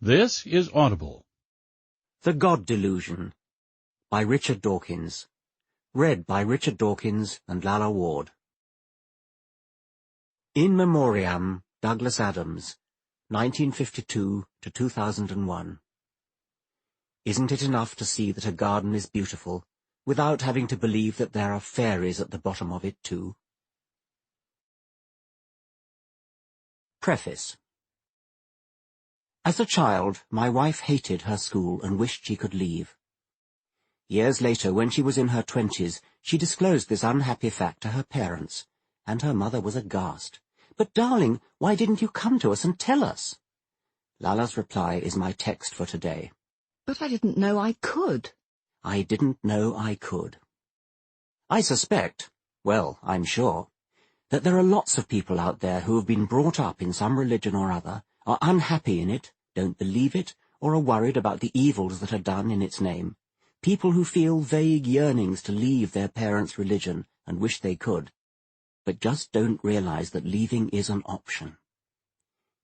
This is Audible. The God Delusion by Richard Dawkins. Read by Richard Dawkins and Lalla Ward. In Memoriam, Douglas Adams, 1952 to 2001. Isn't it enough to see that a garden is beautiful, without having to believe that there are fairies at the bottom of it too? Preface. As a child, my wife hated her school and wished she could leave. Years later, when she was in her 20s, she disclosed this unhappy fact to her parents, and her mother was aghast. "But, darling, why didn't you come to us and tell us?" Lalla's reply is my text for today. But I didn't know I could. I didn't know I could. I suspect, well, I'm sure, that there are lots of people out there who have been brought up in some religion or other, are unhappy in it, don't believe it, or are worried about the evils that are done in its name. People who feel vague yearnings to leave their parents' religion and wish they could, but just don't realize that leaving is an option.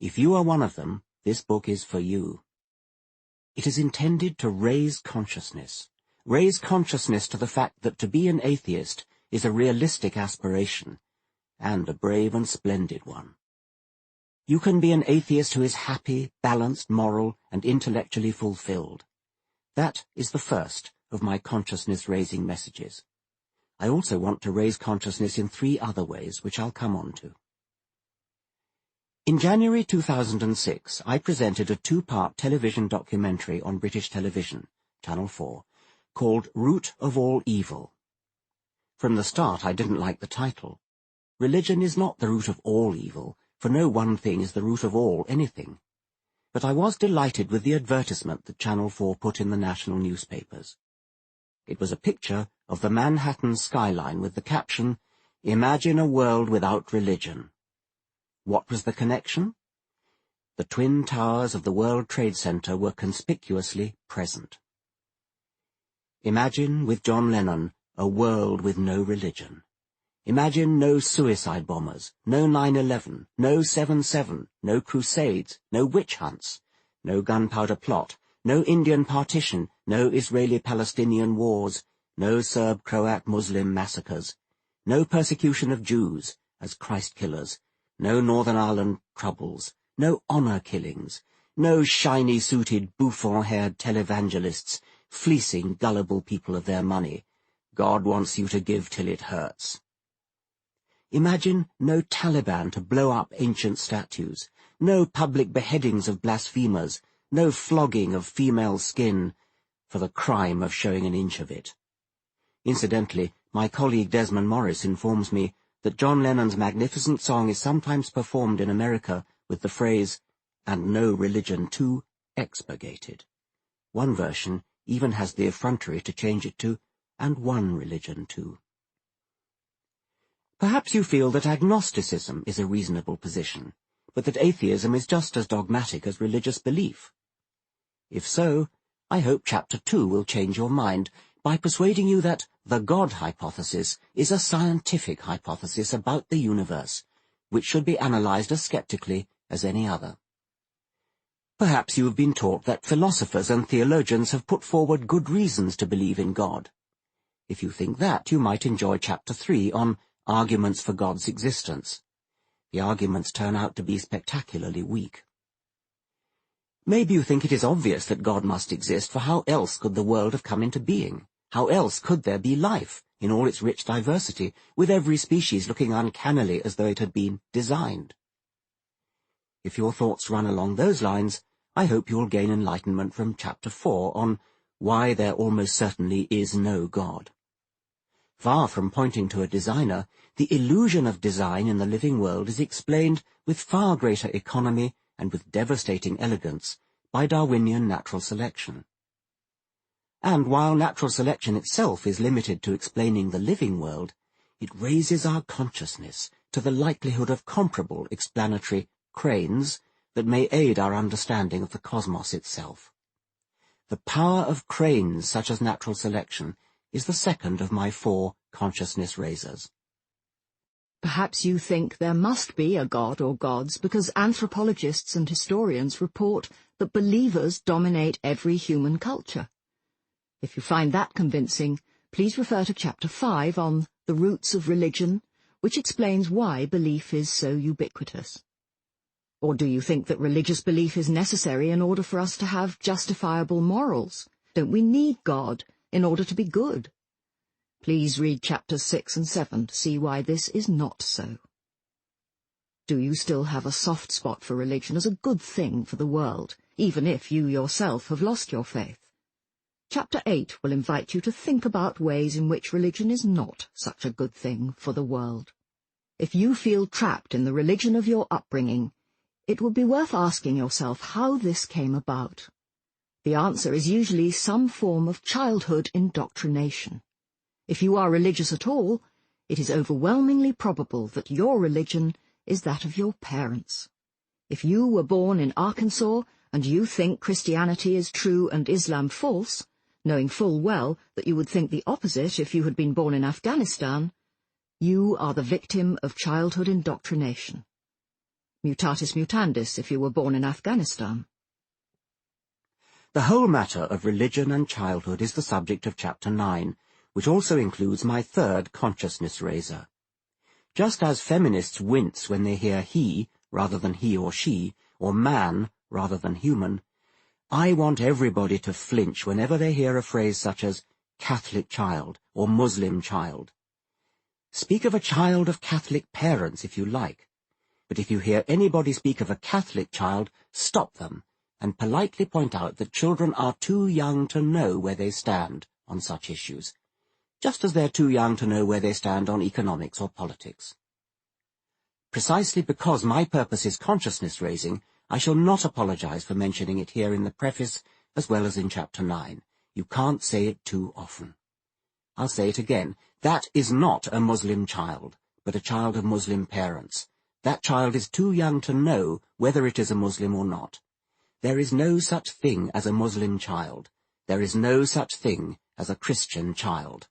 If you are one of them, this book is for you. It is intended to raise consciousness to the fact that to be an atheist is a realistic aspiration, and a brave and splendid one. You can be an atheist who is happy, balanced, moral, and intellectually fulfilled. That is the first of my consciousness-raising messages. I also want to raise consciousness in 3 other ways, which I'll come on to. In January 2006, I presented a 2-part television documentary on British television, Channel 4, called Root of All Evil. From the start, I didn't like the title. Religion is not the root of all evil, for no one thing is the root of all anything. But I was delighted with the advertisement that Channel 4 put in the national newspapers. It was a picture of the Manhattan skyline with the caption, "Imagine a world without religion." What was the connection? The twin towers of the World Trade Center were conspicuously present. Imagine, with John Lennon, a world with no religion. Imagine no suicide bombers, no 9/11, no 7/7, no crusades, no witch hunts, no gunpowder plot, no Indian partition, no Israeli-Palestinian wars, no Serb-Croat Muslim massacres, no persecution of Jews as Christ killers, no Northern Ireland troubles, no honor killings, no shiny-suited, bouffon-haired televangelists fleecing gullible people of their money. God wants you to give till it hurts. Imagine no Taliban to blow up ancient statues, no public beheadings of blasphemers, no flogging of female skin for the crime of showing an inch of it. Incidentally, my colleague Desmond Morris informs me that John Lennon's magnificent song is sometimes performed in America with the phrase, "and no religion too," expurgated. One version even has the effrontery to change it to, "and one religion too." Perhaps you feel that agnosticism is a reasonable position, but that atheism is just as dogmatic as religious belief. If so, I hope Chapter 2 will change your mind by persuading you that the God hypothesis is a scientific hypothesis about the universe, which should be analyzed as skeptically as any other. Perhaps you have been taught that philosophers and theologians have put forward good reasons to believe in God. If you think that, you might enjoy Chapter 3 on Arguments for God's Existence. The arguments turn out to be spectacularly weak. Maybe you think it is obvious that God must exist, for how else could the world have come into being? How else could there be life, in all its rich diversity, with every species looking uncannily as though it had been designed? If your thoughts run along those lines, I hope you will gain enlightenment from Chapter 4 on why there almost certainly is no God. Far from pointing to a designer, the illusion of design in the living world is explained with far greater economy and with devastating elegance by Darwinian natural selection. And while natural selection itself is limited to explaining the living world, it raises our consciousness to the likelihood of comparable explanatory cranes that may aid our understanding of the cosmos itself. The power of cranes such as natural selection is the second of my 4 consciousness raisers. Perhaps you think there must be a god or gods because anthropologists and historians report that believers dominate every human culture. If you find that convincing, please refer to Chapter 5 on The Roots of Religion, which explains why belief is so ubiquitous. Or do you think that religious belief is necessary in order for us to have justifiable morals? Don't we need God in order to be good? Please read Chapters 6 and 7 to see why this is not so. Do you still have a soft spot for religion as a good thing for the world, even if you yourself have lost your faith? Chapter 8 will invite you to think about ways in which religion is not such a good thing for the world. If you feel trapped in the religion of your upbringing, it would be worth asking yourself how this came about. The answer is usually some form of childhood indoctrination. If you are religious at all, it is overwhelmingly probable that your religion is that of your parents. If you were born in Arkansas and you think Christianity is true and Islam false, knowing full well that you would think the opposite if you had been born in Afghanistan, you are the victim of childhood indoctrination. Mutatis mutandis if you were born in Afghanistan. The whole matter of religion and childhood is the subject of Chapter 9, which also includes my third consciousness raiser. Just as feminists wince when they hear he rather than he or she, or man rather than human, I want everybody to flinch whenever they hear a phrase such as Catholic child or Muslim child. Speak of a child of Catholic parents if you like, but if you hear anybody speak of a Catholic child, stop them and politely point out that children are too young to know where they stand on such issues, just as they're too young to know where they stand on economics or politics. Precisely because my purpose is consciousness-raising, I shall not apologize for mentioning it here in the preface as well as in Chapter 9. You can't say it too often. I'll say it again. That is not a Muslim child, but a child of Muslim parents. That child is too young to know whether it is a Muslim or not. There is no such thing as a Muslim child. There is no such thing as a Christian child.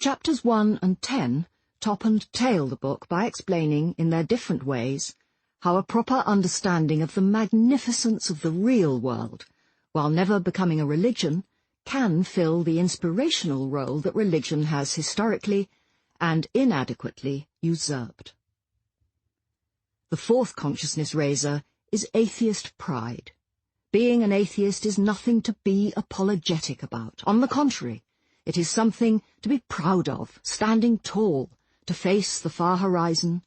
Chapters 1 and 10 top and tail the book by explaining, in their different ways, how a proper understanding of the magnificence of the real world, while never becoming a religion, can fill the inspirational role that religion has historically and inadequately usurped. The fourth consciousness raiser is atheist pride. Being an atheist is nothing to be apologetic about. On the contrary, it is something to be proud of, standing tall, to face the far horizon,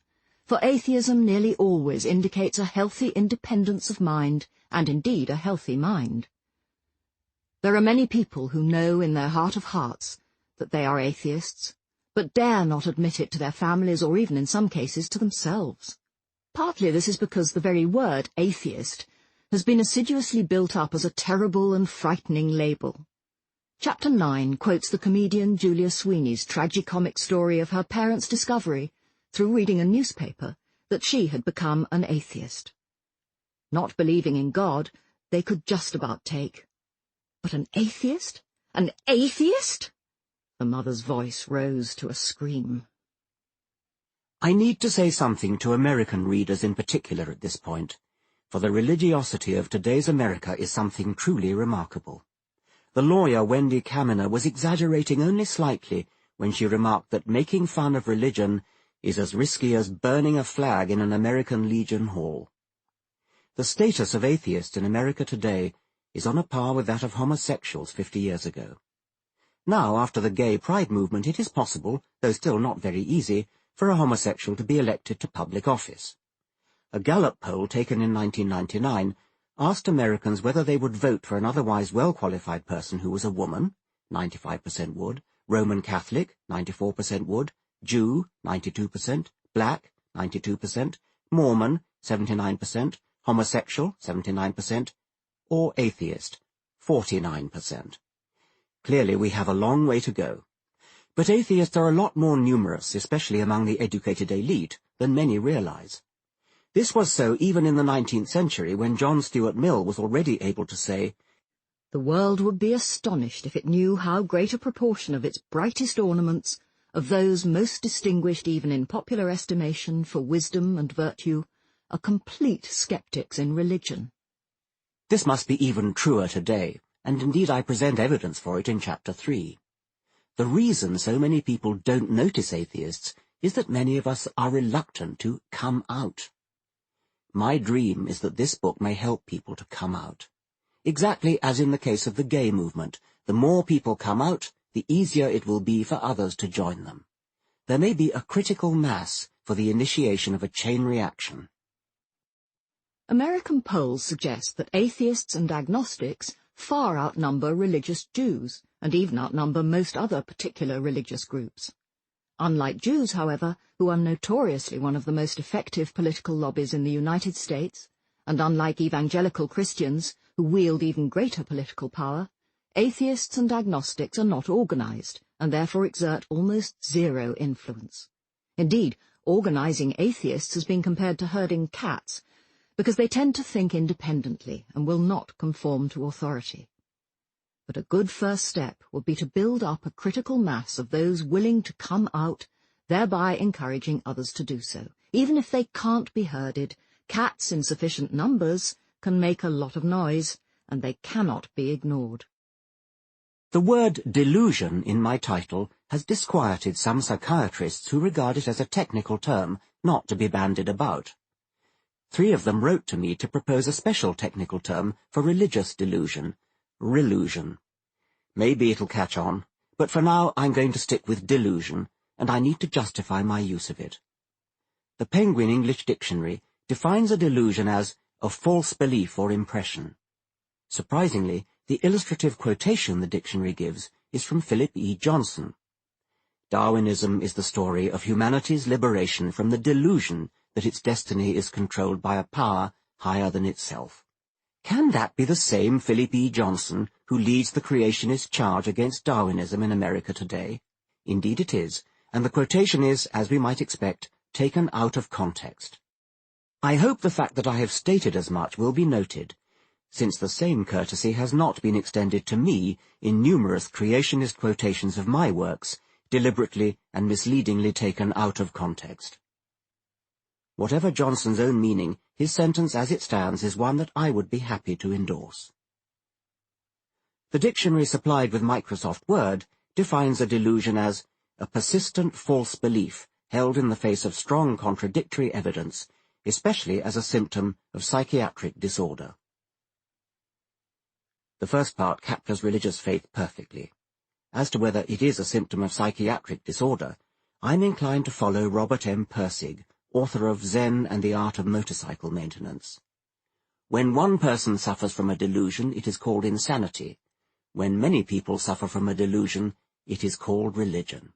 for atheism nearly always indicates a healthy independence of mind, and indeed a healthy mind. There are many people who know in their heart of hearts that they are atheists, but dare not admit it to their families or even in some cases to themselves. Partly this is because the very word atheist has been assiduously built up as a terrible and frightening label. Chapter 9 quotes the comedian Julia Sweeney's tragicomic story of her parents' discovery, through reading a newspaper, that she had become an atheist. Not believing in God, they could just about take. But an atheist? An atheist? The mother's voice rose to a scream. I need to say something to American readers in particular at this point, for the religiosity of today's America is something truly remarkable. The lawyer Wendy Kaminer was exaggerating only slightly when she remarked that making fun of religion is as risky as burning a flag in an American Legion Hall. The status of atheists in America today is on a par with that of homosexuals 50 years ago. Now, after the gay pride movement, it is possible, though still not very easy, for a homosexual to be elected to public office. A Gallup poll taken in 1999 asked Americans whether they would vote for an otherwise well-qualified person who was a woman, 95% would, Roman Catholic, 94% would, Jew, 92%, Black, 92%, Mormon, 79%, homosexual, 79%, or atheist, 49%. Clearly we have a long way to go. But atheists are a lot more numerous, especially among the educated elite, than many realize. This was so even in the 19th century, when John Stuart Mill was already able to say, "The world would be astonished if it knew how great a proportion of its brightest ornaments, of those most distinguished even in popular estimation for wisdom and virtue, are complete sceptics in religion." This must be even truer today, and indeed I present evidence for it in Chapter 3. The reason so many people don't notice atheists is that many of us are reluctant to come out. My dream is that this book may help people to come out. Exactly as in the case of the gay movement, the more people come out, the easier it will be for others to join them. There may be a critical mass for the initiation of a chain reaction. American polls suggest that atheists and agnostics far outnumber religious Jews, and even outnumber most other particular religious groups. Unlike Jews, however, who are notoriously one of the most effective political lobbies in the United States, and unlike evangelical Christians, who wield even greater political power, atheists and agnostics are not organized, and therefore exert almost zero influence. Indeed, organizing atheists has been compared to herding cats, because they tend to think independently and will not conform to authority. But a good first step would be to build up a critical mass of those willing to come out, thereby encouraging others to do so. Even if they can't be herded, cats in sufficient numbers can make a lot of noise, and they cannot be ignored. The word delusion in my title has disquieted some psychiatrists who regard it as a technical term not to be bandied about. 3 of them wrote to me to propose a special technical term for religious delusion, relusion. Maybe it'll catch on, but for now I'm going to stick with delusion, and I need to justify my use of it. The Penguin English Dictionary defines a delusion as a false belief or impression. Surprisingly, the illustrative quotation the dictionary gives is from Philip E. Johnson. Darwinism is the story of humanity's liberation from the delusion that its destiny is controlled by a power higher than itself. Can that be the same Philip E. Johnson who leads the creationist charge against Darwinism in America today? Indeed it is, and the quotation is, as we might expect, taken out of context. I hope the fact that I have stated as much will be noted, since the same courtesy has not been extended to me in numerous creationist quotations of my works, deliberately and misleadingly taken out of context. Whatever Johnson's own meaning, his sentence as it stands is one that I would be happy to endorse. The dictionary supplied with Microsoft Word defines a delusion as a persistent false belief held in the face of strong contradictory evidence, especially as a symptom of psychiatric disorder. The first part captures religious faith perfectly. As to whether it is a symptom of psychiatric disorder, I'm inclined to follow Robert M. Pirsig, author of Zen and the Art of Motorcycle Maintenance. When one person suffers from a delusion, it is called insanity. When many people suffer from a delusion, it is called religion.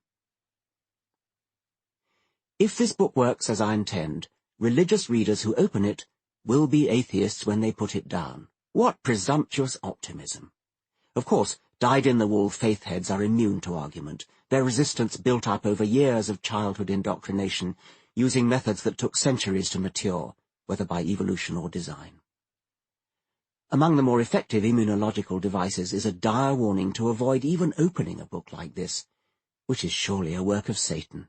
If this book works as I intend, religious readers who open it will be atheists when they put it down. What presumptuous optimism! Of course, dyed-in-the-wool faith heads are immune to argument, their resistance built up over years of childhood indoctrination, using methods that took centuries to mature, whether by evolution or design. Among the more effective immunological devices is a dire warning to avoid even opening a book like this, which is surely a work of Satan.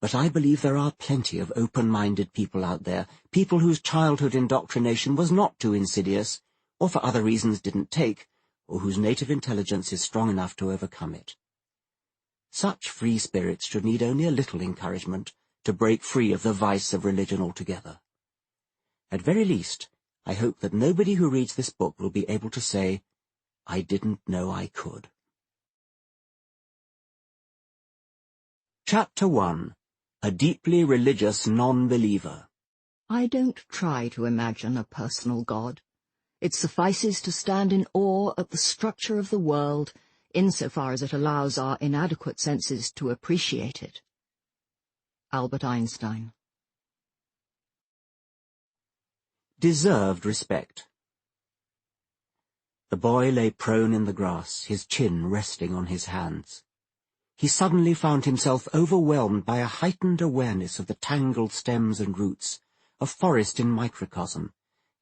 But I believe there are plenty of open-minded people out there, people whose childhood indoctrination was not too insidious, or for other reasons didn't take, or whose native intelligence is strong enough to overcome it. Such free spirits should need only a little encouragement to break free of the vice of religion altogether. At very least, I hope that nobody who reads this book will be able to say, "I didn't know I could." Chapter 1. A Deeply Religious Non-Believer. I don't try to imagine a personal God. It suffices to stand in awe at the structure of the world, insofar as it allows our inadequate senses to appreciate it. Albert Einstein. Deserved respect. The boy lay prone in the grass, his chin resting on his hands. He suddenly found himself overwhelmed by a heightened awareness of the tangled stems and roots, a forest in microcosm,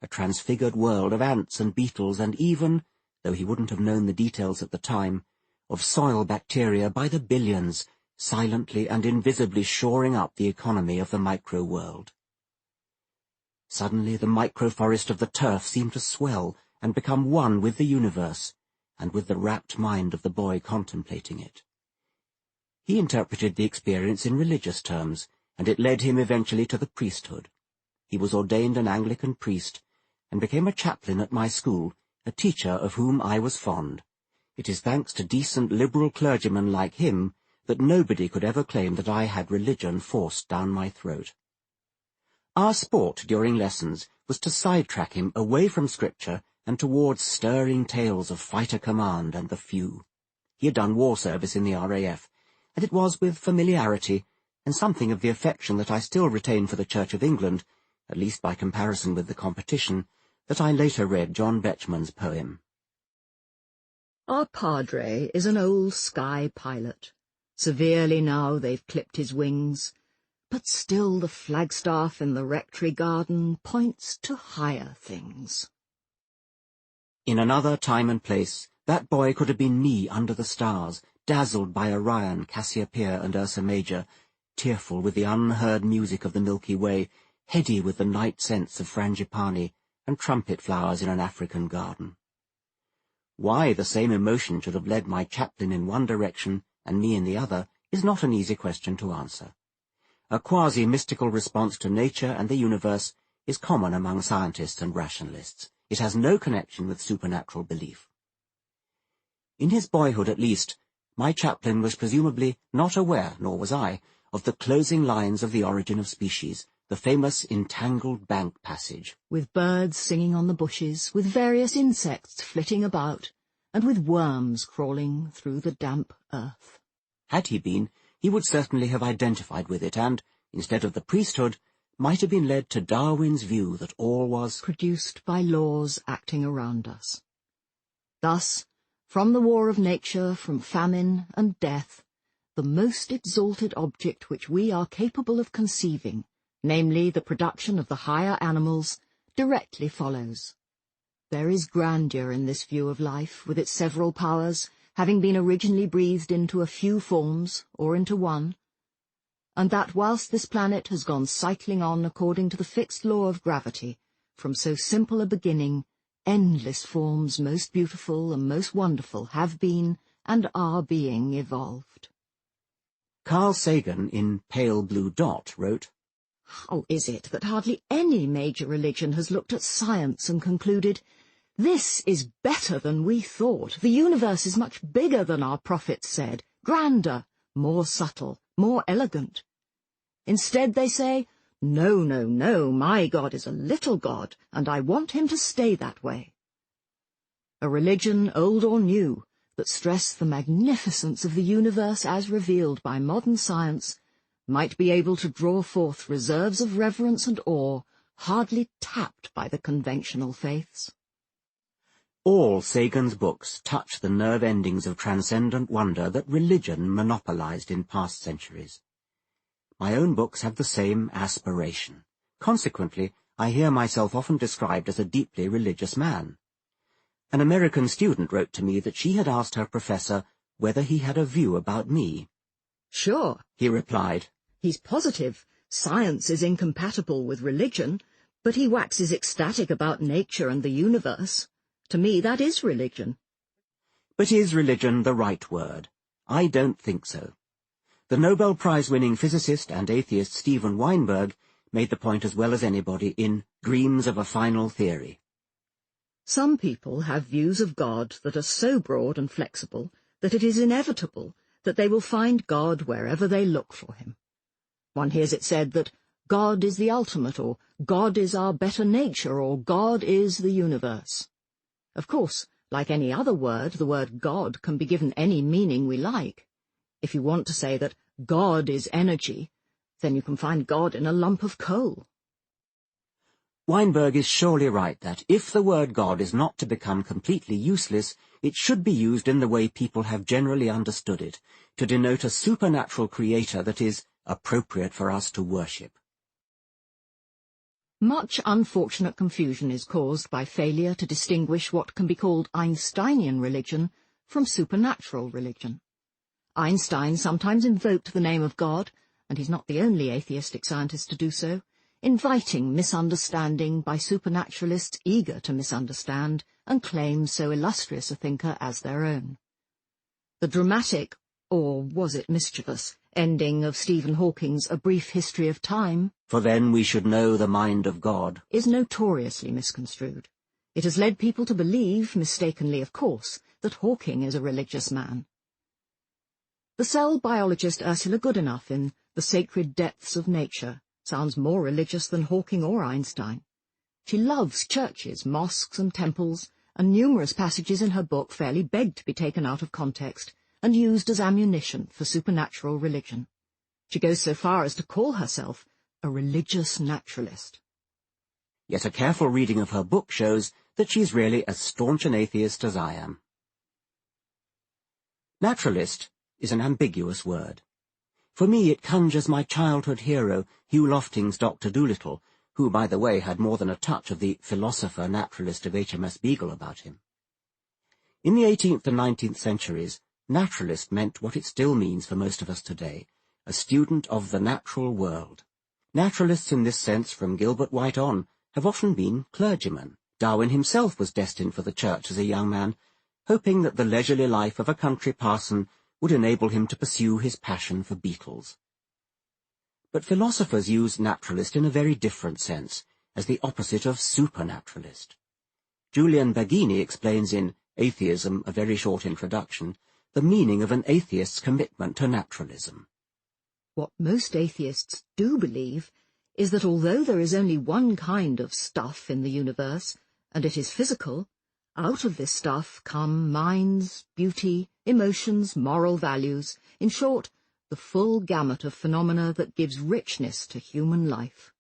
a transfigured world of ants and beetles and even, though he wouldn't have known the details at the time, of soil bacteria by the billions, silently and invisibly shoring up the economy of the micro-world. Suddenly the microforest of the turf seemed to swell and become one with the universe, and with the rapt mind of the boy contemplating it. He interpreted the experience in religious terms, and it led him eventually to the priesthood. He was ordained an Anglican priest, and became a chaplain at my school, a teacher of whom I was fond. It is thanks to decent liberal clergymen like him that nobody could ever claim that I had religion forced down my throat. Our sport during lessons was to sidetrack him away from Scripture and towards stirring tales of fighter command and the few. He had done war service in the RAF, and it was with familiarity and something of the affection that I still retain for the Church of England, at least by comparison with the competition, that I later read John Betjeman's poem. Our padre is an old sky pilot. Severely now they've clipped his wings, but still the flagstaff in the rectory garden points to higher things. In another time and place, that boy could have been me under the stars, dazzled by Orion, Cassiopeia, and Ursa Major, tearful with the unheard music of the Milky Way, heady with the night scents of frangipani and trumpet flowers in an African garden. Why the same emotion should have led my chaplain in one direction and me in the other is not an easy question to answer. A quasi-mystical response to nature and the universe is common among scientists and rationalists. It has no connection with supernatural belief. In his boyhood, at least, my chaplain was presumably not aware, nor was I, of the closing lines of The Origin of Species, the famous entangled bank passage. With birds singing on the bushes, with various insects flitting about, and with worms crawling through the damp earth. Had he been, he would certainly have identified with it and, instead of the priesthood, might have been led to Darwin's view that all was produced by laws acting around us. Thus, from the war of nature, from famine and death, the most exalted object which we are capable of conceiving, namely the production of the higher animals, directly follows. There is grandeur in this view of life, with its several powers, having been originally breathed into a few forms, or into one, and that whilst this planet has gone cycling on according to the fixed law of gravity, from so simple a beginning, endless forms most beautiful and most wonderful have been and are being evolved. Carl Sagan in Pale Blue Dot wrote, "How is it that hardly any major religion has looked at science and concluded, this is better than we thought, the universe is much bigger than our prophets said, grander, more subtle, more elegant. Instead they say, no, no, no, my God is a little God, and I want him to stay that way." A religion, old or new, that stressed the magnificence of the universe as revealed by modern science, might be able to draw forth reserves of reverence and awe hardly tapped by the conventional faiths. All Sagan's books touch the nerve endings of transcendent wonder that religion monopolized in past centuries. My own books have the same aspiration. Consequently, I hear myself often described as a deeply religious man. An American student wrote to me that she had asked her professor whether he had a view about me. "Sure," he replied. "He's positive. Science is incompatible with religion, but he waxes ecstatic about nature and the universe. To me, that is religion." But is religion the right word? I don't think so. The Nobel Prize-winning physicist and atheist Steven Weinberg made the point as well as anybody in Dreams of a Final Theory. Some people have views of God that are so broad and flexible that it is inevitable that they will find God wherever they look for him. One hears it said that God is the ultimate, or God is our better nature, or God is the universe. Of course, like any other word, the word God can be given any meaning we like. If you want to say that God is energy, then you can find God in a lump of coal. Weinberg is surely right that if the word God is not to become completely useless, it should be used in the way people have generally understood it, to denote a supernatural creator that is appropriate for us to worship. Much unfortunate confusion is caused by failure to distinguish what can be called Einsteinian religion from supernatural religion. Einstein sometimes invoked the name of God, and he's not the only atheistic scientist to do so, inviting misunderstanding by supernaturalists eager to misunderstand and claim so illustrious a thinker as their own. The dramatic, or was it mischievous, ending of Stephen Hawking's A Brief History of Time, "For then we should know the mind of God," is notoriously misconstrued. It has led people to believe, mistakenly of course, that Hawking is a religious man. The cell biologist Ursula Goodenough in The Sacred Depths of Nature sounds more religious than Hawking or Einstein. She loves churches, mosques and temples, and numerous passages in her book fairly beg to be taken out of context and used as ammunition for supernatural religion. She goes so far as to call herself a religious naturalist. Yet a careful reading of her book shows that she's really as staunch an atheist as I am. Naturalist is an ambiguous word. For me it conjures my childhood hero, Hugh Lofting's Dr. Dolittle, who, by the way, had more than a touch of the philosopher-naturalist of HMS Beagle about him. In the 18th and 19th centuries, naturalist meant what it still means for most of us today, a student of the natural world. Naturalists in this sense, from Gilbert White on, have often been clergymen. Darwin himself was destined for the church as a young man, hoping that the leisurely life of a country parson would enable him to pursue his passion for beetles. But philosophers use naturalist in a very different sense, as the opposite of supernaturalist. Julian Baggini explains in Atheism, a very short introduction, the meaning of an atheist's commitment to naturalism. What most atheists do believe is that although there is only one kind of stuff in the universe, and it is physical, out of this stuff come minds, beauty, emotions, moral values, in short, the full gamut of phenomena that gives richness to human life.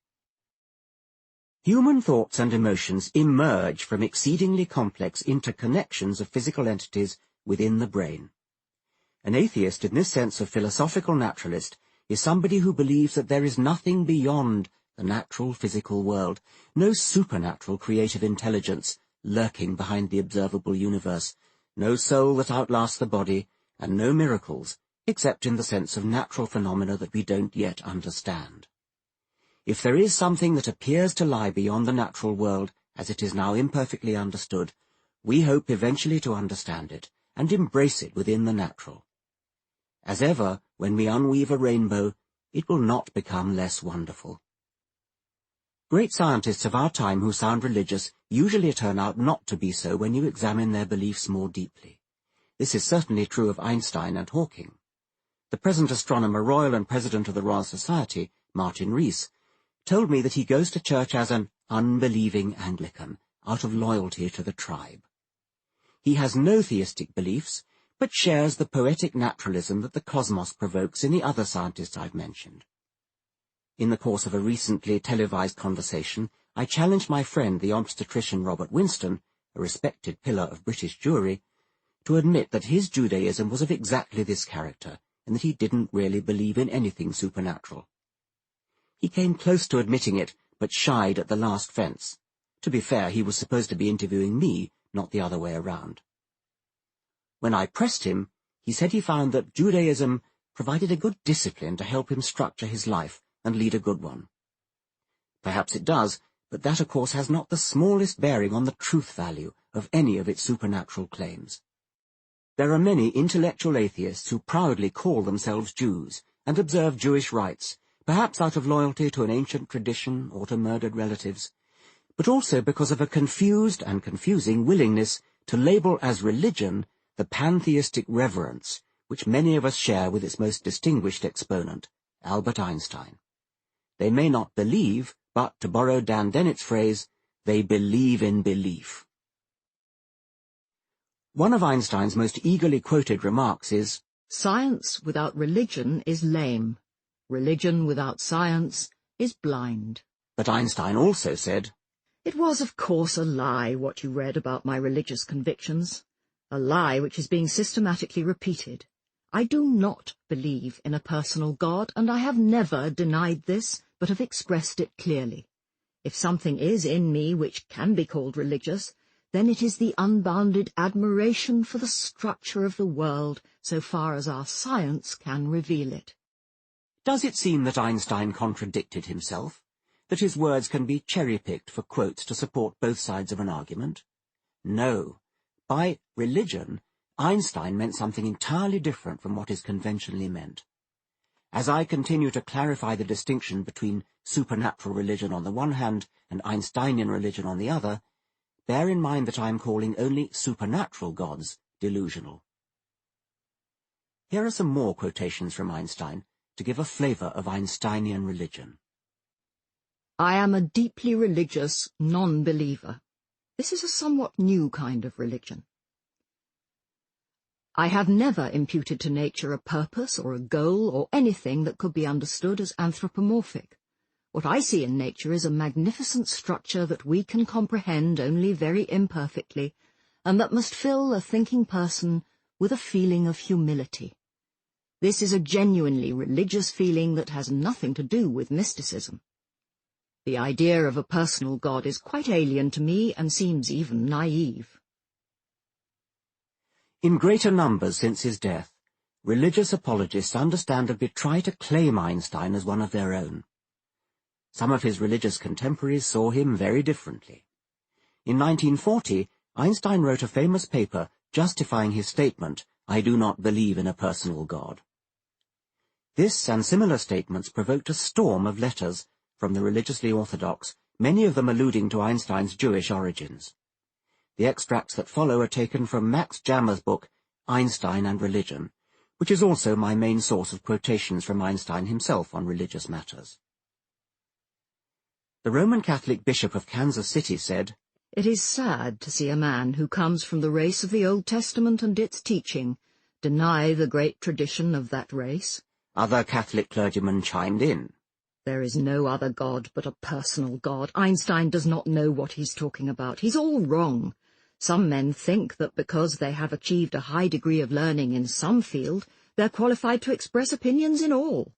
Human thoughts and emotions emerge from exceedingly complex interconnections of physical entities within the brain. An atheist, in this sense of philosophical naturalist, is somebody who believes that there is nothing beyond the natural physical world, no supernatural creative intelligence lurking behind the observable universe, no soul that outlasts the body, and no miracles, except in the sense of natural phenomena that we don't yet understand. If there is something that appears to lie beyond the natural world, as it is now imperfectly understood, we hope eventually to understand it, and embrace it within the natural. As ever, when we unweave a rainbow, it will not become less wonderful. Great scientists of our time who sound religious usually turn out not to be so when you examine their beliefs more deeply. This is certainly true of Einstein and Hawking. The present Astronomer Royal and President of the Royal Society, Martin Rees, told me that he goes to church as an unbelieving Anglican, out of loyalty to the tribe. He has no theistic beliefs, but shares the poetic naturalism that the cosmos provokes in the other scientists I've mentioned. In the course of a recently televised conversation, I challenged my friend, the obstetrician Robert Winston, a respected pillar of British Jewry, to admit that his Judaism was of exactly this character, and that he didn't really believe in anything supernatural. He came close to admitting it, but shied at the last fence. To be fair, he was supposed to be interviewing me, not the other way around. When I pressed him, he said he found that Judaism provided a good discipline to help him structure his life and lead a good one. Perhaps it does, but that, of course, has not the smallest bearing on the truth value of any of its supernatural claims. There are many intellectual atheists who proudly call themselves Jews and observe Jewish rites, perhaps out of loyalty to an ancient tradition or to murdered relatives, but also because of a confused and confusing willingness to label as religion the pantheistic reverence which many of us share with its most distinguished exponent, Albert Einstein. They may not believe, but, to borrow Dan Dennett's phrase, they believe in belief. One of Einstein's most eagerly quoted remarks is, "Science without religion is lame. Religion without science is blind." But Einstein also said, "It was, of course, a lie what you read about my religious convictions, a lie which is being systematically repeated. I do not believe in a personal God, and I have never denied this, but have expressed it clearly. If something is in me which can be called religious, then it is the unbounded admiration for the structure of the world, so far as our science can reveal it." Does it seem that Einstein contradicted himself? that his words can be cherry-picked for quotes to support both sides of an argument? No. By religion, Einstein meant something entirely different from what is conventionally meant. As I continue to clarify the distinction between supernatural religion on the one hand and Einsteinian religion on the other, bear in mind that I am calling only supernatural gods delusional. Here are some more quotations from Einstein to give a flavour of Einsteinian religion. I am a deeply religious non-believer. This is a somewhat new kind of religion. I have never imputed to nature a purpose or a goal or anything that could be understood as anthropomorphic. What I see in nature is a magnificent structure that we can comprehend only very imperfectly, and that must fill a thinking person with a feeling of humility. This is a genuinely religious feeling that has nothing to do with mysticism. The idea of a personal God is quite alien to me and seems even naive. In greater numbers since his death, religious apologists understandably try to claim Einstein as one of their own. Some of his religious contemporaries saw him very differently. In 1940, Einstein wrote a famous paper justifying his statement, "I do not believe in a personal God." This and similar statements provoked a storm of letters from the religiously orthodox, many of them alluding to Einstein's Jewish origins. The extracts that follow are taken from Max Jammer's book, Einstein and Religion, which is also my main source of quotations from Einstein himself on religious matters. The Roman Catholic Bishop of Kansas City said, It is sad to see a man who comes from the race of the Old Testament and its teaching deny the great tradition of that race. Other Catholic clergymen chimed in. There is no other God but a personal God. Einstein does not know what he's talking about. He's all wrong. Some men think that because they have achieved a high degree of learning in some field, they're qualified to express opinions in all.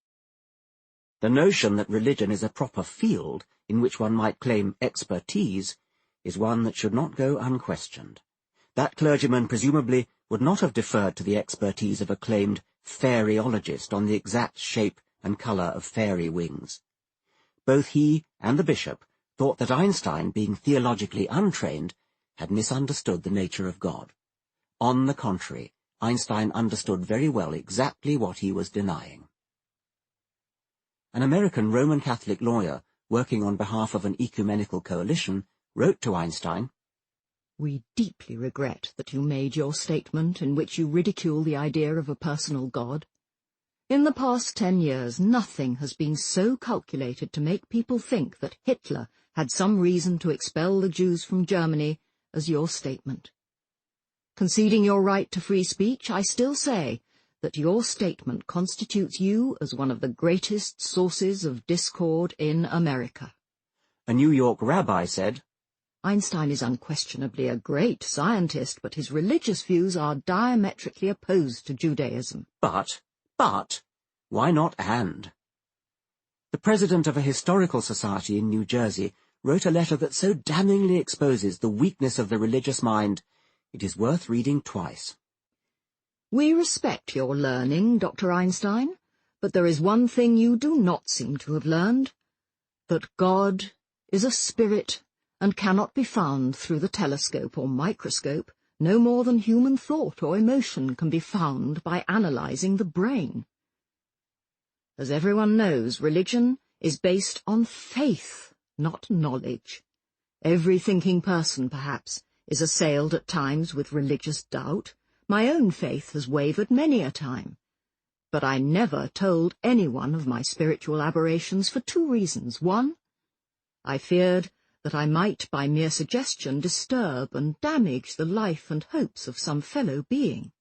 The notion that religion is a proper field in which one might claim expertise is one that should not go unquestioned. That clergyman presumably would not have deferred to the expertise of a claimed fairyologist on the exact shape and colour of fairy wings. Both he and the bishop thought that Einstein, being theologically untrained, had misunderstood the nature of God. On the contrary, Einstein understood very well exactly what he was denying. An American Roman Catholic lawyer, working on behalf of an ecumenical coalition, wrote to Einstein, We deeply regret that you made your statement in which you ridicule the idea of a personal God. In the past 10 years, nothing has been so calculated to make people think that Hitler had some reason to expel the Jews from Germany as your statement. Conceding your right to free speech, I still say that your statement constitutes you as one of the greatest sources of discord in America. A New York rabbi said, Einstein is unquestionably a great scientist, but his religious views are diametrically opposed to Judaism. But, why not and? The president of a historical society in New Jersey wrote a letter that so damningly exposes the weakness of the religious mind, it is worth reading twice. We respect your learning, Dr. Einstein, but there is one thing you do not seem to have learned, that God is a spirit and cannot be found through the telescope or microscope, no more than human thought or emotion can be found by analyzing the brain. As everyone knows, religion is based on faith, not knowledge. Every thinking person, perhaps, is assailed at times with religious doubt. My own faith has wavered many a time. But I never told anyone of my spiritual aberrations for 2 reasons. 1, I feared that I might by mere suggestion disturb and damage the life and hopes of some fellow being.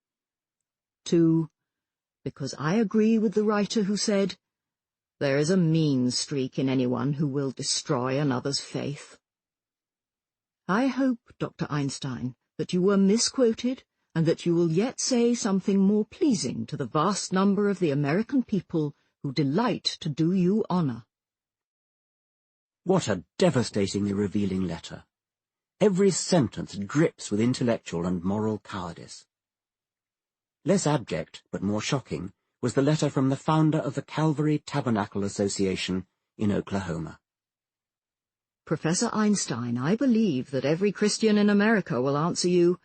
2, because I agree with the writer who said, there is a mean streak in anyone who will destroy another's faith. I hope, Dr. Einstein, that you were misquoted and that you will yet say something more pleasing to the vast number of the American people who delight to do you honour. What a devastatingly revealing letter. Every sentence drips with intellectual and moral cowardice. Less abject, but more shocking, was the letter from the founder of the Calvary Tabernacle Association in Oklahoma. Professor Einstein, I believe that every Christian in America will answer you,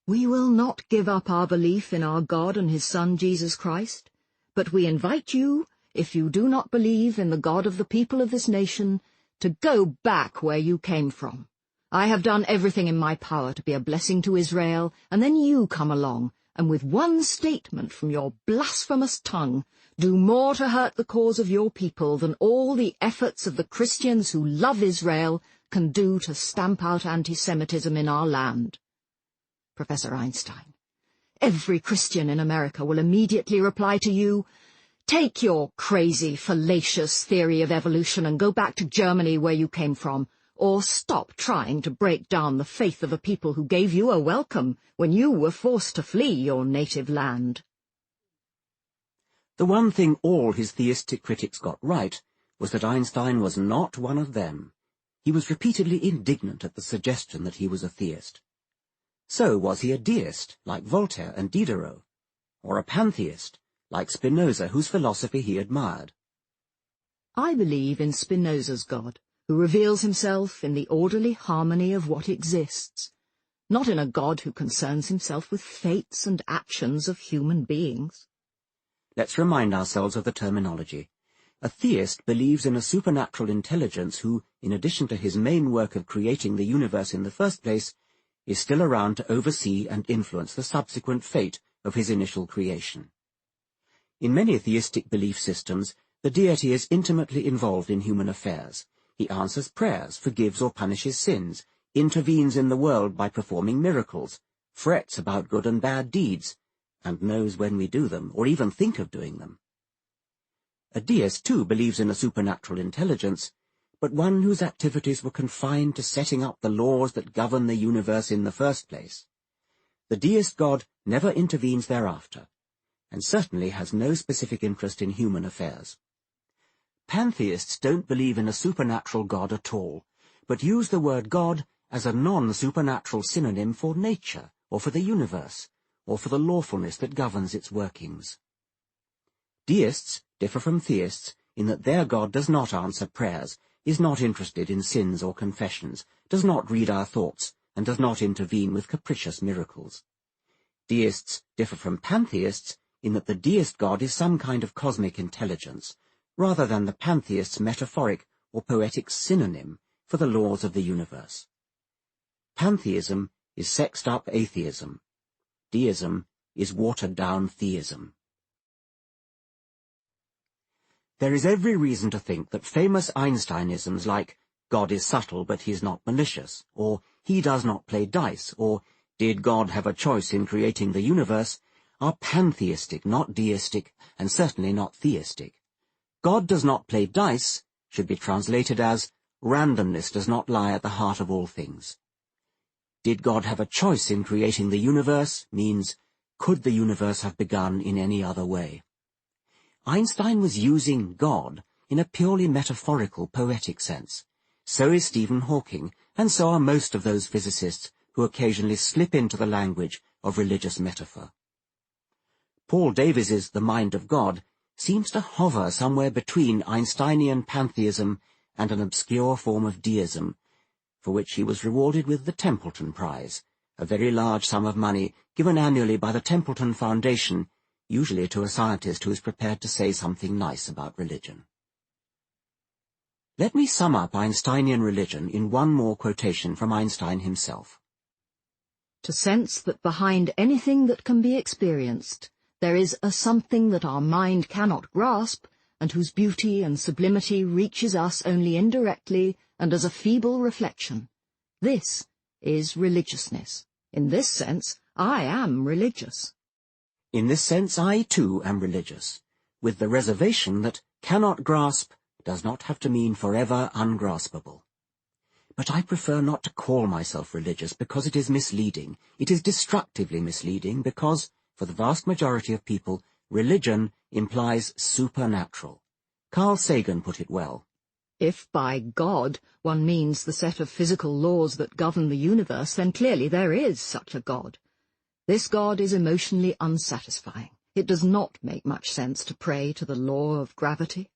"We will not give up our belief in our God and his Son Jesus Christ, but we invite you, if you do not believe in the God of the people of this nation, to go back where you came from. I have done everything in my power to be a blessing to Israel, and then you come along, and with one statement from your blasphemous tongue, do more to hurt the cause of your people than all the efforts of the Christians who love Israel can do to stamp out anti-Semitism in our land." Professor Einstein, every Christian in America will immediately reply to you, "Take your crazy, fallacious theory of evolution and go back to Germany where you came from, or stop trying to break down the faith of a people who gave you a welcome when you were forced to flee your native land." The one thing all his theistic critics got right was that Einstein was not one of them. He was repeatedly indignant at the suggestion that he was a theist. So was he a deist, like Voltaire and Diderot, or a pantheist, like Spinoza, whose philosophy he admired? I believe in Spinoza's God, who reveals himself in the orderly harmony of what exists, not in a God who concerns himself with fates and actions of human beings. Let's remind ourselves of the terminology. A theist believes in a supernatural intelligence who, in addition to his main work of creating the universe in the first place, is still around to oversee and influence the subsequent fate of his initial creation. In many theistic belief systems, the deity is intimately involved in human affairs. He answers prayers, forgives or punishes sins, intervenes in the world by performing miracles, frets about good and bad deeds, and knows when we do them, or even think of doing them. A deist, too, believes in a supernatural intelligence, but one whose activities were confined to setting up the laws that govern the universe in the first place. The deist God never intervenes thereafter, and certainly has no specific interest in human affairs. Pantheists don't believe in a supernatural God at all, but use the word God as a non-supernatural synonym for nature, or for the universe, or for the lawfulness that governs its workings. Deists differ from theists in that their God does not answer prayers, is not interested in sins or confessions, does not read our thoughts, and does not intervene with capricious miracles. Deists differ from pantheists in that the deist God is some kind of cosmic intelligence, rather than the pantheist's metaphoric or poetic synonym for the laws of the universe. Pantheism is sexed-up atheism. Deism is watered-down theism. There is every reason to think that famous Einsteinisms like "God is subtle but he is not malicious," or "He does not play dice," or "Did God have a choice in creating the universe?" are pantheistic, not deistic, and certainly not theistic. "God does not play dice" should be translated as "randomness does not lie at the heart of all things." "Did God have a choice in creating the universe?" means, could the universe have begun in any other way? Einstein was using God in a purely metaphorical, poetic sense. So is Stephen Hawking, and so are most of those physicists who occasionally slip into the language of religious metaphor. Paul Davies's The Mind of God seems to hover somewhere between Einsteinian pantheism and an obscure form of deism, for which he was rewarded with the Templeton Prize, a very large sum of money given annually by the Templeton Foundation, usually to a scientist who is prepared to say something nice about religion. Let me sum up Einsteinian religion in one more quotation from Einstein himself. To sense that behind anything that can be experienced, there is a something that our mind cannot grasp, and whose beauty and sublimity reaches us only indirectly and as a feeble reflection. This is religiousness. In this sense, I am religious. In this sense, I too am religious, with the reservation that cannot grasp does not have to mean forever ungraspable. But I prefer not to call myself religious because it is misleading. It is destructively misleading because, for the vast majority of people, religion implies supernatural. Carl Sagan put it well. If by God one means the set of physical laws that govern the universe, then clearly there is such a God. This God is emotionally unsatisfying. It does not make much sense to pray to the law of gravity.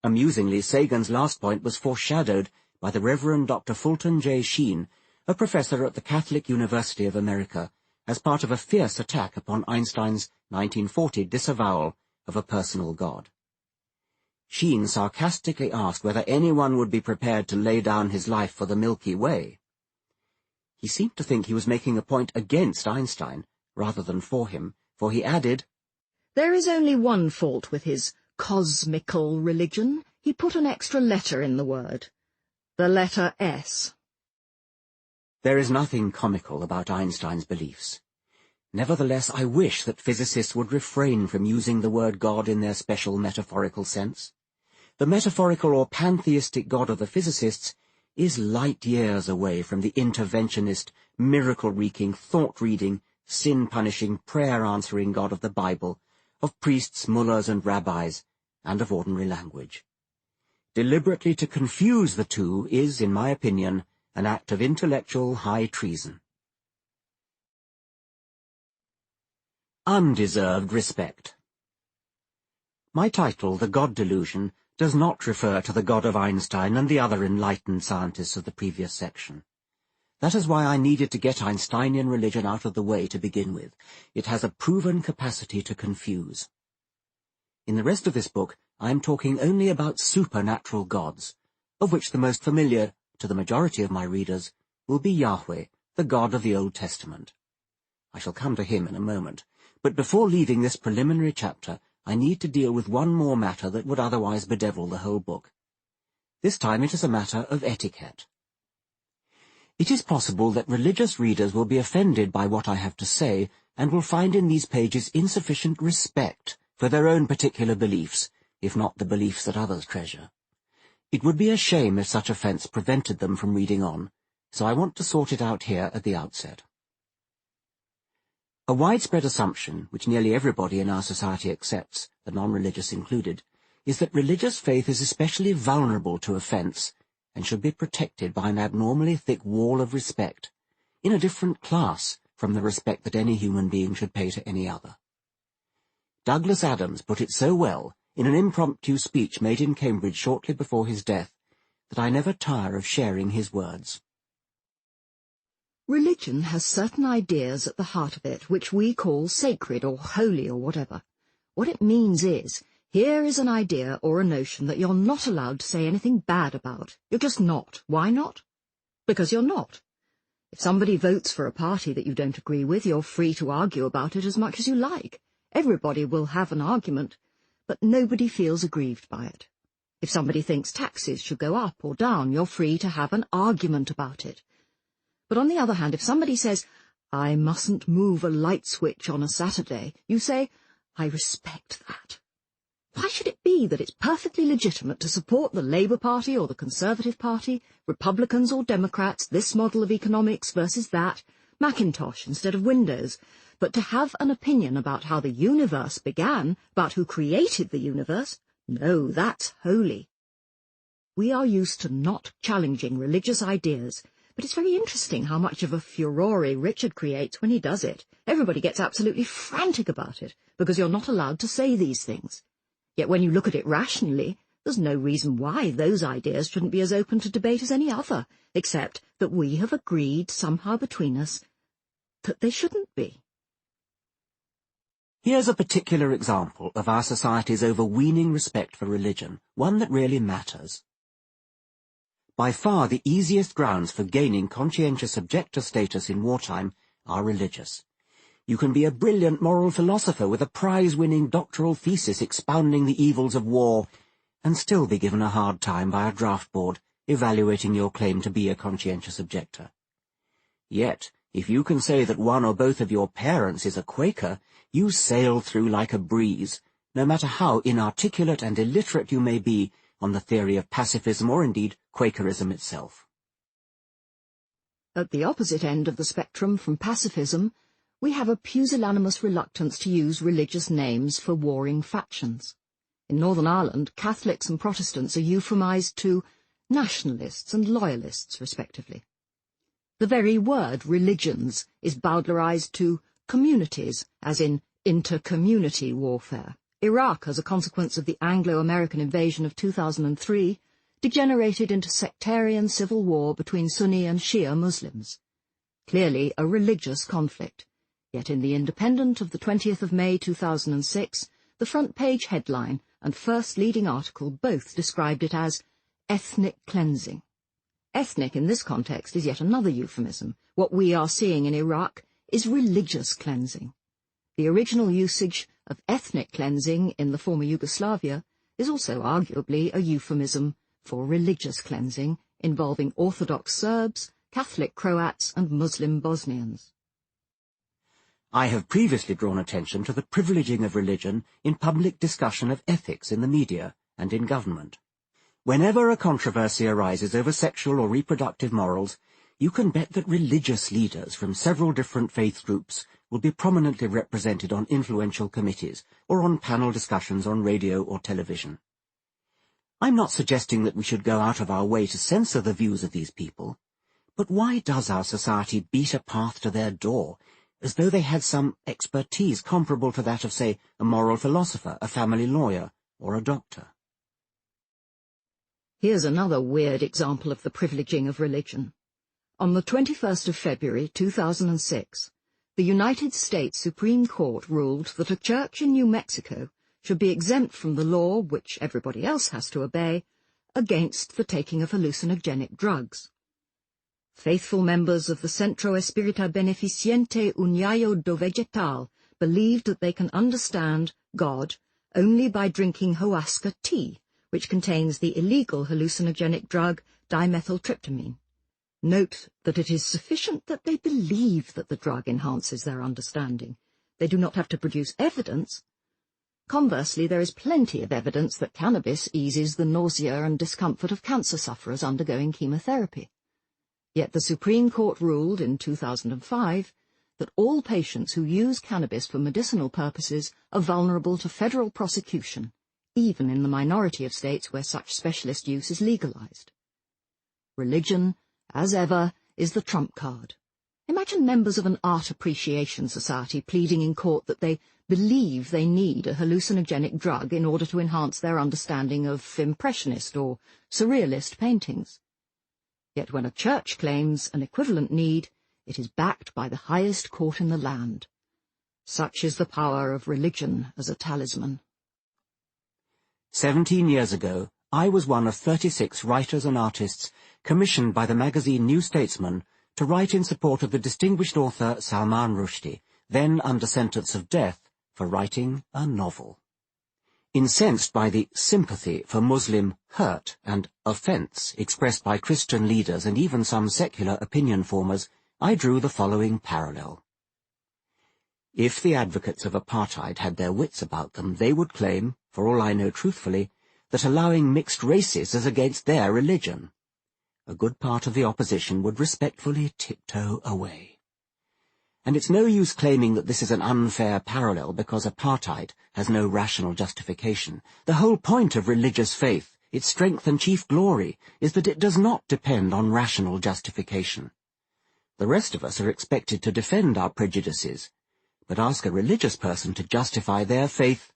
Amusingly, Sagan's last point was foreshadowed by the Reverend Dr. Fulton J. Sheen, a professor at the Catholic University of America, as part of a fierce attack upon Einstein's 1940 disavowal of a personal God. Sheen sarcastically asked whether anyone would be prepared to lay down his life for the Milky Way. He seemed to think he was making a point against Einstein, rather than for him, for he added, "There is only one fault with his cosmical religion. He put an extra letter in the word. The letter S." There is nothing comical about Einstein's beliefs. Nevertheless, I wish that physicists would refrain from using the word God in their special metaphorical sense. The metaphorical or pantheistic God of the physicists is light years away from the interventionist, miracle-wreaking, thought-reading, sin-punishing, prayer-answering God of the Bible, of priests, mullahs, and rabbis, and of ordinary language. Deliberately to confuse the two is, in my opinion, an act of intellectual high treason. Undeserved respect. My title, The God Delusion, does not refer to the God of Einstein and the other enlightened scientists of the previous section. That is why I needed to get Einsteinian religion out of the way to begin with. It has a proven capacity to confuse. In the rest of this book, I am talking only about supernatural gods, of which the most familiar, to the majority of my readers, will be Yahweh, the God of the Old Testament. I shall come to him in a moment, but before leaving this preliminary chapter, I need to deal with one more matter that would otherwise bedevil the whole book. This time it is a matter of etiquette. It is possible that religious readers will be offended by what I have to say, and will find in these pages insufficient respect for their own particular beliefs, if not the beliefs that others treasure. It would be a shame if such offence prevented them from reading on, so I want to sort it out here at the outset. A widespread assumption, which nearly everybody in our society accepts, the non-religious included, is that religious faith is especially vulnerable to offence and should be protected by an abnormally thick wall of respect, in a different class from the respect that any human being should pay to any other. Douglas Adams put it so well in an impromptu speech made in Cambridge shortly before his death that I never tire of sharing his words. Religion has certain ideas at the heart of it which we call sacred or holy or whatever. What it means is, here is an idea or a notion that you're not allowed to say anything bad about. You're just not. Why not? Because you're not. If somebody votes for a party that you don't agree with, you're free to argue about it as much as you like. Everybody will have an argument, but nobody feels aggrieved by it. If somebody thinks taxes should go up or down, you're free to have an argument about it. But on the other hand, if somebody says, "I mustn't move a light switch on a Saturday," you say, "I respect that." Why should it be that it's perfectly legitimate to support the Labour Party or the Conservative Party, Republicans or Democrats, this model of economics versus that, Macintosh instead of Windows, but to have an opinion about how the universe began, about who created the universe? No, that's holy. We are used to not challenging religious ideas, but it's very interesting how much of a furore Richard creates when he does it. Everybody gets absolutely frantic about it, because you're not allowed to say these things. Yet when you look at it rationally, there's no reason why those ideas shouldn't be as open to debate as any other, except that we have agreed somehow between us that they shouldn't be. Here's a particular example of our society's overweening respect for religion, one that really matters. By far the easiest grounds for gaining conscientious objector status in wartime are religious. You can be a brilliant moral philosopher with a prize-winning doctoral thesis expounding the evils of war, and still be given a hard time by a draft board evaluating your claim to be a conscientious objector. Yet, if you can say that one or both of your parents is a Quaker, you sail through like a breeze, no matter how inarticulate and illiterate you may be on the theory of pacifism or indeed Quakerism itself. At the opposite end of the spectrum from pacifism, we have a pusillanimous reluctance to use religious names for warring factions. In Northern Ireland, Catholics and Protestants are euphemised to nationalists and loyalists, respectively. The very word religions is bowdlerised to communities, as in inter-community warfare. Iraq, as a consequence of the Anglo-American invasion of 2003, degenerated into sectarian civil war between Sunni and Shia Muslims. Clearly a religious conflict. Yet in The Independent of the 20th of May 2006, the front-page headline and first leading article both described it as ethnic cleansing. Ethnic in this context is yet another euphemism. What we are seeing in Iraq is religious cleansing. The original usage of ethnic cleansing in the former Yugoslavia is also arguably a euphemism for religious cleansing involving Orthodox Serbs, Catholic Croats and Muslim Bosnians. I have previously drawn attention to the privileging of religion in public discussion of ethics in the media and in government. Whenever a controversy arises over sexual or reproductive morals, you can bet that religious leaders from several different faith groups will be prominently represented on influential committees or on panel discussions on radio or television. I'm not suggesting that we should go out of our way to censor the views of these people, but why does our society beat a path to their door as though they had some expertise comparable to that of, say, a moral philosopher, a family lawyer, or a doctor? Here's another weird example of the privileging of religion. On the 21st of February 2006, the United States Supreme Court ruled that a church in New Mexico should be exempt from the law, which everybody else has to obey, against the taking of hallucinogenic drugs. Faithful members of the Centro Espírita Beneficiente União do Vegetal believed that they can understand God only by drinking Huasca tea, which contains the illegal hallucinogenic drug dimethyltryptamine. Note that it is sufficient that they believe that the drug enhances their understanding. They do not have to produce evidence. Conversely, there is plenty of evidence that cannabis eases the nausea and discomfort of cancer sufferers undergoing chemotherapy. Yet the Supreme Court ruled in 2005 that all patients who use cannabis for medicinal purposes are vulnerable to federal prosecution, even in the minority of states where such specialist use is legalized. Religion, as ever, is the trump card. Imagine members of an art appreciation society pleading in court that they believe they need a hallucinogenic drug in order to enhance their understanding of impressionist or surrealist paintings. Yet when a church claims an equivalent need, it is backed by the highest court in the land. Such is the power of religion as a talisman. 17 years ago, I was one of 36 writers and artists commissioned by the magazine New Statesman to write in support of the distinguished author Salman Rushdie, then under sentence of death for writing a novel. Incensed by the sympathy for Muslim hurt and offence expressed by Christian leaders and even some secular opinion formers, I drew the following parallel. If the advocates of apartheid had their wits about them, they would claim, for all I know truthfully, that allowing mixed races is against their religion. A good part of the opposition would respectfully tiptoe away. And it's no use claiming that this is an unfair parallel because apartheid has no rational justification. The whole point of religious faith, its strength and chief glory, is that it does not depend on rational justification. The rest of us are expected to defend our prejudices, but ask a religious person to justify their faith,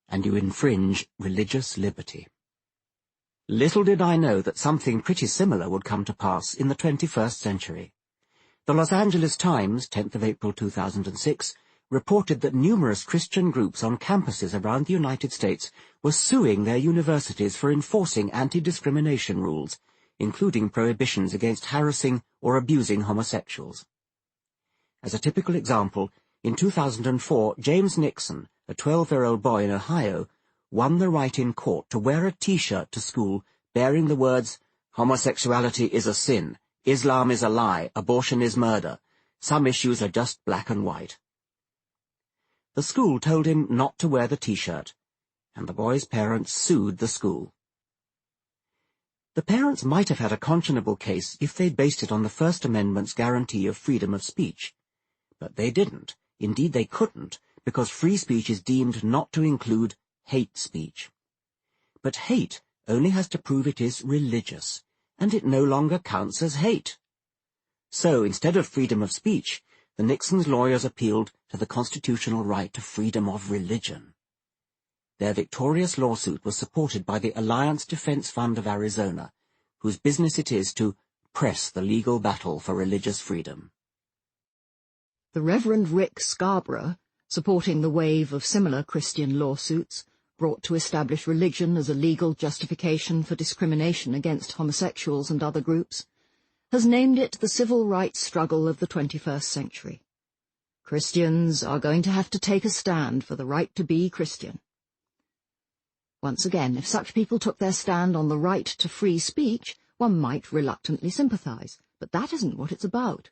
and you infringe religious liberty. Little did I know that something pretty similar would come to pass in the 21st century. The Los Angeles Times, 10th of April 2006, reported that numerous Christian groups on campuses around the United States were suing their universities for enforcing anti-discrimination rules, including prohibitions against harassing or abusing homosexuals. As a typical example, in 2004, James Nixon, a 12-year-old boy in Ohio, won the right in court to wear a T-shirt to school bearing the words, "Homosexuality is a sin, Islam is a lie, abortion is murder, some issues are just black and white." The school told him not to wear the T-shirt, and the boy's parents sued the school. The parents might have had a conscionable case if they'd based it on the First Amendment's guarantee of freedom of speech, but they didn't. Indeed, they couldn't, because free speech is deemed not to include hate speech. But hate only has to prove it is religious, and it no longer counts as hate. So, instead of freedom of speech, the Nixon's lawyers appealed to the constitutional right to freedom of religion. their victorious lawsuit was supported by the Alliance Defense Fund of Arizona, whose business it is to press the legal battle for religious freedom. The Reverend Rick Scarborough, supporting the wave of similar Christian lawsuits brought to establish religion as a legal justification for discrimination against homosexuals and other groups, has named it the civil rights struggle of the 21st century. Christians are going to have to take a stand for the right to be Christian. Once again, if such people took their stand on the right to free speech, one might reluctantly sympathize, but that isn't what it's about.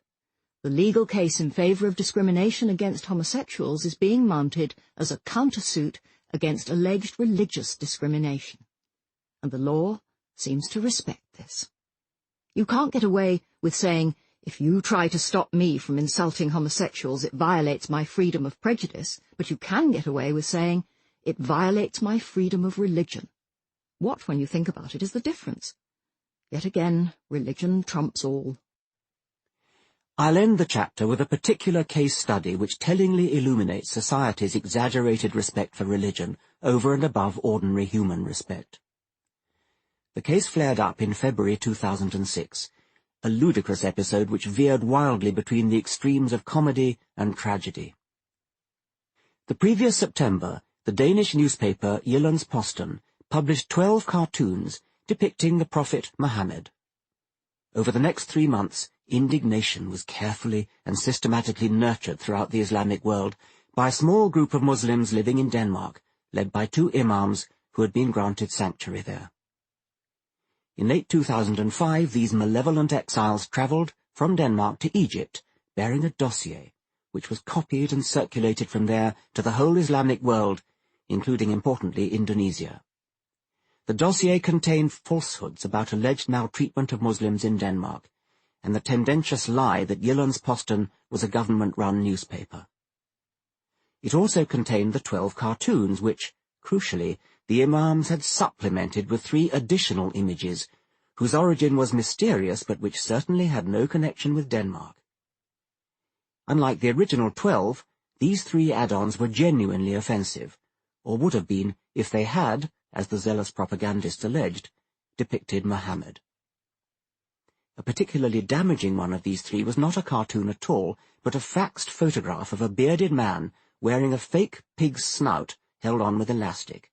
The legal case in favor of discrimination against homosexuals is being mounted as a countersuit against alleged religious discrimination. And the law seems to respect this. You can't get away with saying, if you try to stop me from insulting homosexuals, it violates my freedom of prejudice, but you can get away with saying, it violates my freedom of religion. What, when you think about it, is the difference? Yet again, religion trumps all. I'll end the chapter with a particular case study which tellingly illuminates society's exaggerated respect for religion over and above ordinary human respect. The case flared up in February 2006, a ludicrous episode which veered wildly between the extremes of comedy and tragedy. The previous September, the Danish newspaper Jyllands-Posten published 12 cartoons depicting the Prophet Muhammad. Over the next 3 months, indignation was carefully and systematically nurtured throughout the Islamic world by a small group of Muslims living in Denmark, led by 2 imams who had been granted sanctuary there. In late 2005, these malevolent exiles travelled from Denmark to Egypt, bearing a dossier, which was copied and circulated from there to the whole Islamic world, including, importantly, Indonesia. The dossier contained falsehoods about alleged maltreatment of Muslims in Denmark, and the tendentious lie that Jyllands-Posten was a government-run newspaper. It also contained the 12 cartoons which, crucially, the imams had supplemented with 3 additional images, whose origin was mysterious but which certainly had no connection with Denmark. Unlike the original 12, these 3 add-ons were genuinely offensive, or would have been if they had, as the zealous propagandists alleged, depicted Muhammad. A particularly damaging one of these 3 was not a cartoon at all, but a faxed photograph of a bearded man wearing a fake pig's snout held on with elastic.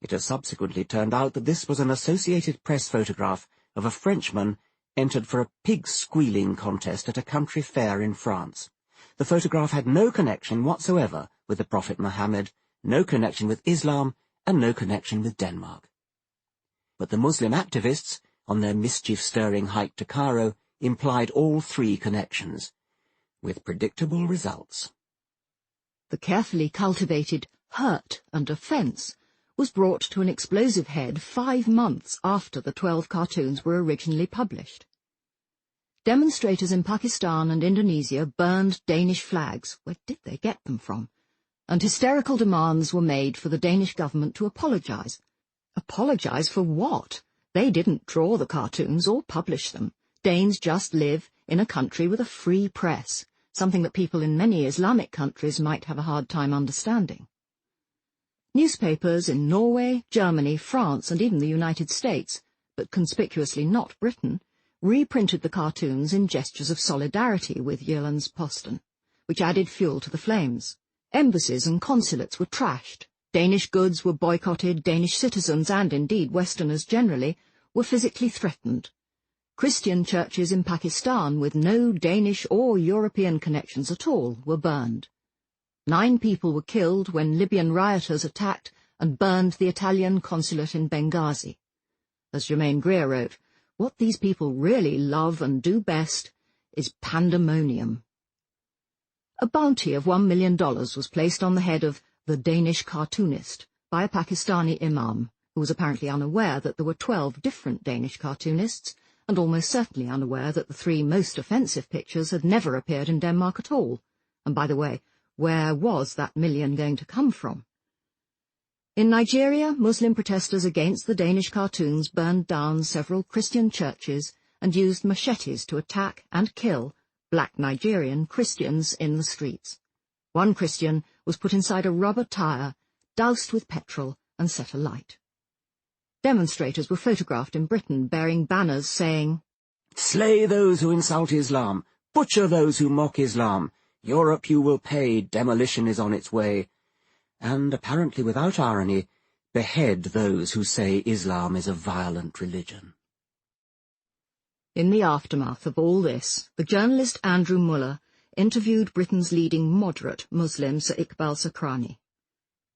It has subsequently turned out that this was an Associated Press photograph of a Frenchman entered for a pig squealing contest at a country fair in France. The photograph had no connection whatsoever with the Prophet Muhammad, no connection with Islam, and no connection with Denmark. But the Muslim activists, on their mischief-stirring hike to Cairo, implied all 3 connections, with predictable results. The carefully cultivated hurt and offence was brought to an explosive head 5 months after the 12 cartoons were originally published. Demonstrators in Pakistan and Indonesia burned Danish flags. Where did they get them from? And hysterical demands were made for the Danish government to apologise. Apologise for what? They didn't draw the cartoons or publish them. Danes just live in a country with a free press, something that people in many Islamic countries might have a hard time understanding. Newspapers in Norway, Germany, France, and even the United States, but conspicuously not Britain, reprinted the cartoons in gestures of solidarity with Jyllands-Posten, which added fuel to the flames. Embassies and consulates were trashed. Danish goods were boycotted. Danish citizens, and indeed Westerners generally, were physically threatened. Christian churches in Pakistan with no Danish or European connections at all were burned. 9 people were killed when Libyan rioters attacked and burned the Italian consulate in Benghazi. As Germaine Greer wrote, what these people really love and do best is pandemonium. A bounty of $1 million was placed on the head of the Danish cartoonist by a Pakistani imam, who was apparently unaware that there were 12 different Danish cartoonists, and almost certainly unaware that the 3 most offensive pictures had never appeared in Denmark at all. And by the way, where was that million going to come from? In Nigeria, Muslim protesters against the Danish cartoons burned down several Christian churches and used machetes to attack and kill black Nigerian Christians in the streets. One Christian was put inside a rubber tire, doused with petrol and set alight. Demonstrators were photographed in Britain bearing banners saying, "Slay those who insult Islam, butcher those who mock Islam. Europe you will pay, demolition is on its way." And, apparently without irony, behead those who say Islam is a violent religion. In the aftermath of all this, the journalist Andrew Muller interviewed Britain's leading moderate Muslim, Sir Iqbal Sakrani.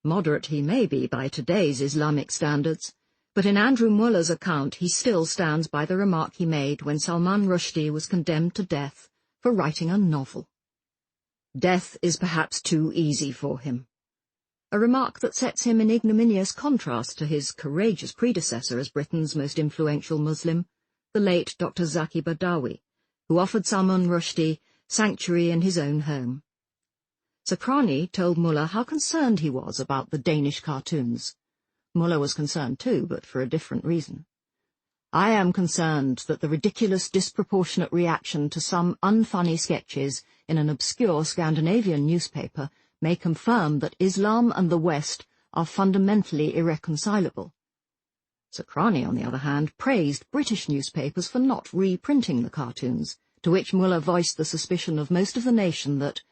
Moderate he may be by today's Islamic standards, but in Andrew Muller's account he still stands by the remark he made when Salman Rushdie was condemned to death for writing a novel. Death is perhaps too easy for him. A remark that sets him in ignominious contrast to his courageous predecessor as Britain's most influential Muslim, the late Dr. Zaki Badawi, who offered Salman Rushdie sanctuary in his own home. Sakrani told Muller how concerned he was about the Danish cartoons. Muller was concerned too, but for a different reason. "I am concerned that the ridiculous, disproportionate reaction to some unfunny sketches in an obscure Scandinavian newspaper may confirm that Islam and the West are fundamentally irreconcilable." Sakrani, on the other hand, praised British newspapers for not reprinting the cartoons, to which Muller voiced the suspicion of most of the nation that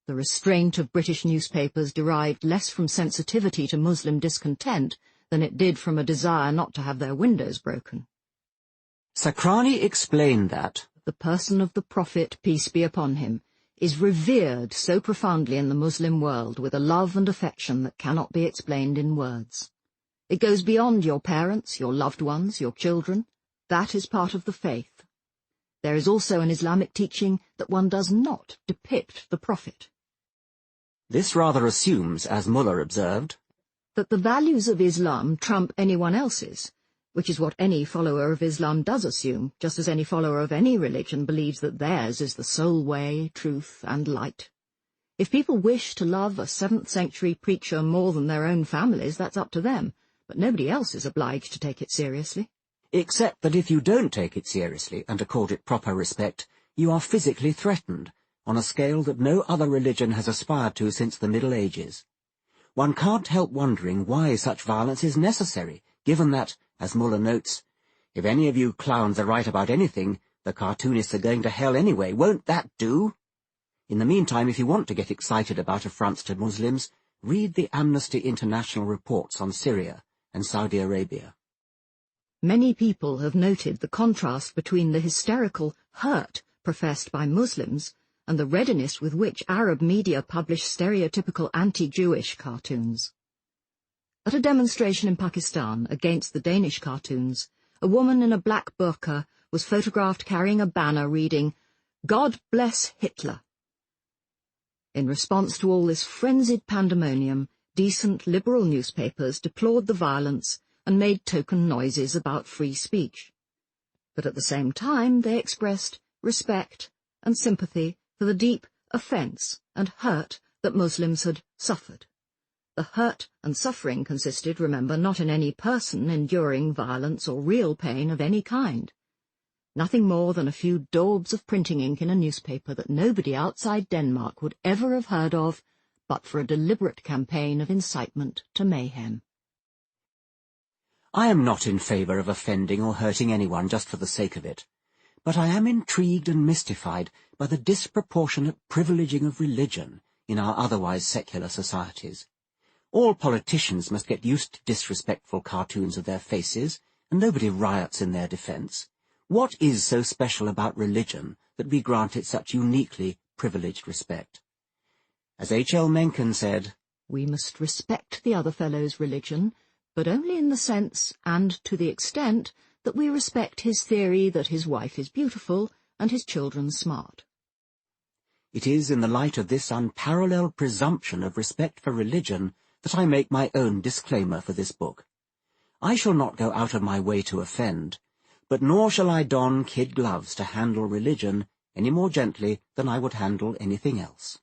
the restraint of British newspapers derived less from sensitivity to Muslim discontent than it did from a desire not to have their windows broken. Sakrani explained that the person of the Prophet, peace be upon him, is revered so profoundly in the Muslim world with a love and affection that cannot be explained in words. It goes beyond your parents, your loved ones, your children. That is part of the faith. There is also an Islamic teaching that one does not depict the Prophet. this rather assumes, as Muller observed, that the values of Islam trump anyone else's, which is what any follower of Islam does assume, just as any follower of any religion believes that theirs is the sole way, truth, and light. If people wish to love a 7th-century preacher more than their own families, that's up to them, but nobody else is obliged to take it seriously. Except that if you don't take it seriously and accord it proper respect, you are physically threatened, on a scale that no other religion has aspired to since the Middle Ages. One can't help wondering why such violence is necessary, given that, as Muller notes, if any of you clowns are right about anything, the cartoonists are going to hell anyway. Won't that do? In the meantime, if you want to get excited about affronts to Muslims, read the Amnesty International reports on Syria and Saudi Arabia. Many people have noted the contrast between the hysterical hurt professed by Muslims and the readiness with which Arab media publish stereotypical anti-Jewish cartoons. At a demonstration in Pakistan against the Danish cartoons, a woman in a black burqa was photographed carrying a banner reading, "God bless Hitler." In response to all this frenzied pandemonium, decent liberal newspapers deplored the violence and made token noises about free speech. But at the same time they expressed respect and sympathy for the deep offence and hurt that Muslims had suffered. The hurt and suffering consisted, remember, not in any person enduring violence or real pain of any kind. Nothing more than a few daubs of printing ink in a newspaper that nobody outside Denmark would ever have heard of, but for a deliberate campaign of incitement to mayhem. I am not in favour of offending or hurting anyone just for the sake of it, but I am intrigued and mystified by the disproportionate privileging of religion in our otherwise secular societies. All politicians must get used to disrespectful cartoons of their faces, and nobody riots in their defence. What is so special about religion that we grant it such uniquely privileged respect? As H.L. Mencken said, "We must respect the other fellow's religion, but only in the sense and to the extent that we respect his theory that his wife is beautiful and his children smart." It is in the light of this unparalleled presumption of respect for religion that I make my own disclaimer for this book. I shall not go out of my way to offend, but nor shall I don kid gloves to handle religion any more gently than I would handle anything else.